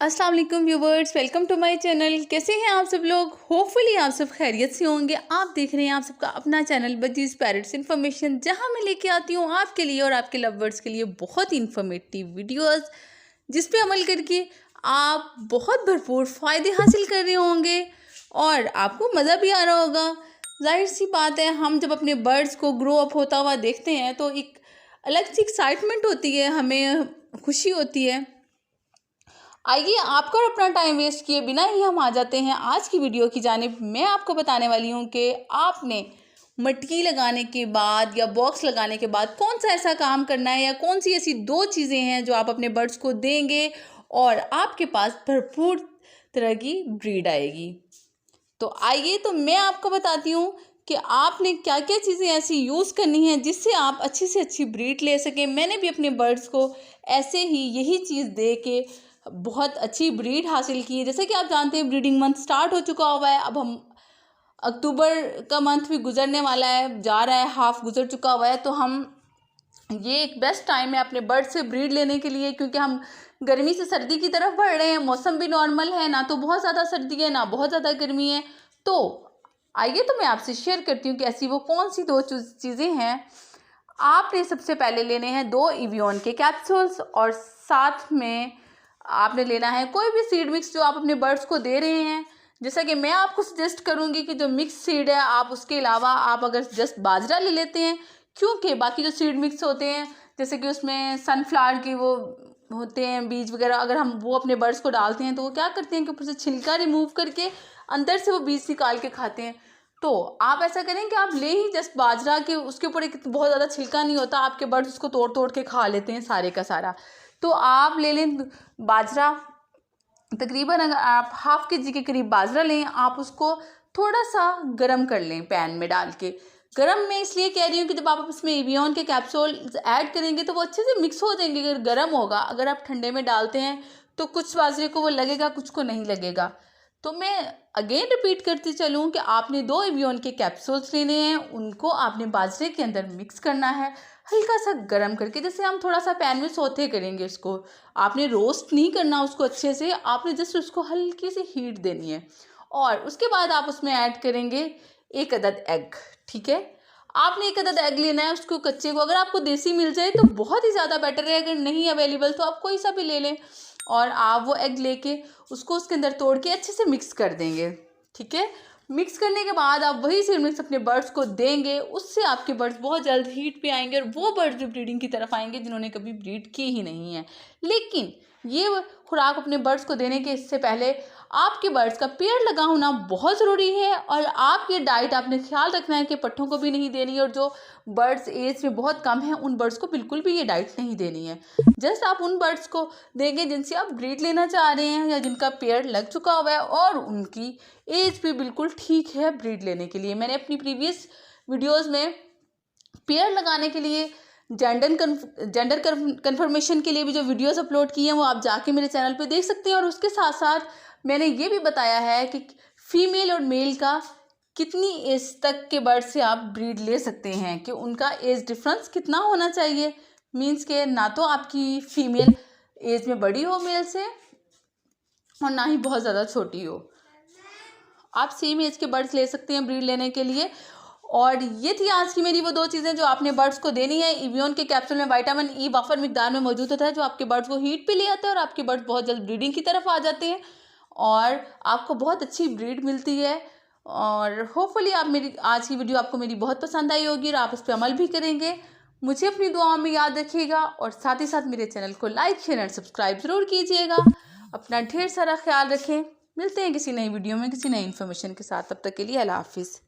अस्सलाम वालेकुम viewers, welcome to my channel. कैसे हैं आप सब लोग? होपफुली आप सब खैरियत से होंगे। आप देख रहे हैं आप सबका अपना चैनल बजीज़ पैरट्स इन्फॉर्मेशन, जहां मैं लेके आती हूं आपके लिए और आपके लवर्स के लिए बहुत ही इन्फॉर्मेटिव वीडियोस, जिस पे अमल करके आप बहुत भरपूर फ़ायदे हासिल कर रहे होंगे और आपको मज़ा भी आ रहा होगा। जाहिर सी बात है, हम जब अपने बर्ड्स को ग्रो अप होता हुआ देखते हैं तो एक अलग सी एक्साइटमेंट होती है, हमें खुशी होती है। आइए, आपका और अपना टाइम वेस्ट किए बिना ही हम आ जाते हैं आज की वीडियो की जानिब। मैं आपको बताने वाली हूँ कि आपने मटकी लगाने के बाद या बॉक्स लगाने के बाद कौन सा ऐसा काम करना है या कौन सी ऐसी 2 चीज़ें हैं जो आप अपने बर्ड्स को देंगे और आपके पास भरपूर तरह की ब्रीड आएगी। तो आइए, तो मैं आपको बताती हूँ कि आपने क्या क्या चीज़ें ऐसी यूज़ करनी है जिससे आप अच्छी से अच्छी ब्रीड ले सकें। मैंने भी अपने बर्ड्स को ऐसे ही यही चीज़ दे के बहुत अच्छी ब्रीड हासिल की है। जैसे कि आप जानते हैं, ब्रीडिंग मंथ स्टार्ट हो चुका हुआ है। अब हम अक्टूबर का मंथ भी गुजरने वाला है, जा रहा है, हाफ गुजर चुका हुआ है। तो हम ये एक बेस्ट टाइम है अपने बर्ड से ब्रीड लेने के लिए, क्योंकि हम गर्मी से सर्दी की तरफ बढ़ रहे हैं। मौसम भी नॉर्मल है, ना तो बहुत ज़्यादा सर्दी है ना बहुत ज़्यादा गर्मी है। तो आइए, तो मैं आपसे शेयर करती हूँ कि ऐसी वो कौन सी 2 चीज़ें हैं। आपने सबसे पहले लेने हैं 2 इवियन के कैप्सूल्स और साथ में आपने लेना है कोई भी सीड मिक्स जो आप अपने बर्ड्स को दे रहे हैं। जैसा कि मैं आपको सजेस्ट करूंगी कि जो मिक्स सीड है, आप उसके अलावा आप अगर जस्ट बाजरा ले लेते हैं, क्योंकि बाकी जो सीड मिक्स होते हैं जैसे कि उसमें सनफ्लावर की वो होते हैं बीज वगैरह, अगर हम वो अपने बर्ड्स को डालते हैं तो वो क्या करते हैं कि ऊपर से छिलका रिमूव करके अंदर से वो बीज निकाल के खाते हैं। तो आप ऐसा करें कि आप ले ही जस्ट बाजरा के, उसके ऊपर एक बहुत ज़्यादा छिलका नहीं होता, आपके बर्ड्स उसको तोड़ तोड़ के खा लेते हैं सारे का सारा। तो आप ले लें बाजरा, तकरीबन अगर आप हाफ के जी के करीब बाजरा लें, आप उसको थोड़ा सा गरम कर लें पैन में डाल के। गरम मैं इसलिए कह रही हूँ कि जब आप इसमें एवियन के कैप्सूल ऐड करेंगे तो वो अच्छे से मिक्स हो जाएंगे अगर गर्म होगा। अगर आप ठंडे में डालते हैं तो कुछ बाजरे को वो लगेगा, कुछ को नहीं लगेगा। तो मैं अगेन रिपीट करती चलूँ कि आपने 2 एवियन के कैप्सूल्स लेने हैं, उनको आपने बाजरे के अंदर मिक्स करना है हल्का सा गरम करके, जैसे हम थोड़ा सा पैन में सौते करेंगे उसको। आपने रोस्ट नहीं करना उसको अच्छे से, आपने जस्ट उसको हल्की सी हीट देनी है। और उसके बाद आप उसमें ऐड करेंगे 1 अदद एग। ठीक है, आपने 1 अदद एग लेना है, उसको कच्चे को, अगर आपको देसी मिल जाए तो बहुत ही ज़्यादा बेटर है, अगर नहीं अवेलेबल तो आप कोई सा भी ले लें। और आप वो एग लेके उसको उसके अंदर तोड़ के अच्छे से मिक्स कर देंगे। ठीक है, मिक्स करने के बाद आप वही सीड मिक्स अपने बर्ड्स को देंगे, उससे आपके बर्ड्स बहुत जल्द हीट पे आएंगे और वो बर्ड्स जो ब्रीडिंग की तरफ आएंगे जिन्होंने कभी ब्रीड की ही नहीं है। लेकिन ये खुराक अपने बर्ड्स को देने के इससे पहले आपके बर्ड्स का पेड़ लगा होना बहुत ज़रूरी है। और आपकी डाइट आपने ख्याल रखना है कि पट्ठों को भी नहीं देनी है, और जो बर्ड्स एज में बहुत कम हैं उन बर्ड्स को बिल्कुल भी ये डाइट नहीं देनी है। जस्ट आप उन बर्ड्स को देंगे जिनसे आप ब्रीड लेना चाह रहे हैं या जिनका पेड़ लग चुका हुआ है और उनकी एज भी बिल्कुल ठीक है ब्रीड लेने के लिए। मैंने अपनी प्रीवियस वीडियोस में पेयर लगाने के लिए जेंडर कन्फर्मेशन के लिए भी जो वीडियोस अपलोड की हैं वो आप जाके मेरे चैनल पे देख सकते हैं। और उसके साथ साथ मैंने ये भी बताया है कि फीमेल और मेल का कितनी एज तक के बर्ड से आप ब्रीड ले सकते हैं, कि उनका एज डिफरेंस कितना होना चाहिए। मीन्स के ना तो आपकी फीमेल एज में बड़ी हो मेल से और ना ही बहुत ज़्यादा छोटी हो। आप सेम एज के बर्ड्स ले सकते हैं ब्रीड लेने के लिए। और ये थी आज की मेरी वो 2 चीज़ें जो आपने बर्ड्स को देनी है। एवियन के कैप्सूल में विटामिन ई वाफर मिकदार में मौजूद होता है, जो आपके बर्ड्स को हीट पे ले आता है और आपके बर्ड्स बहुत जल्द ब्रीडिंग की तरफ आ जाते हैं और आपको बहुत अच्छी ब्रीड मिलती है। और होपफुली आप मेरी आज की वीडियो आपको मेरी बहुत पसंद आई होगी और आप उस पर अमल भी करेंगे। मुझे अपनी दुआओं में याद रखिएगा और साथ ही साथ मेरे चैनल को लाइक, शेयर एंड सब्सक्राइब ज़रूर कीजिएगा। अपना ढेर सारा ख्याल रखें। मिलते हैं किसी नई वीडियो में किसी नई इन्फॉर्मेशन के साथ। तब तक के लिए अल्लाह हाफिज़।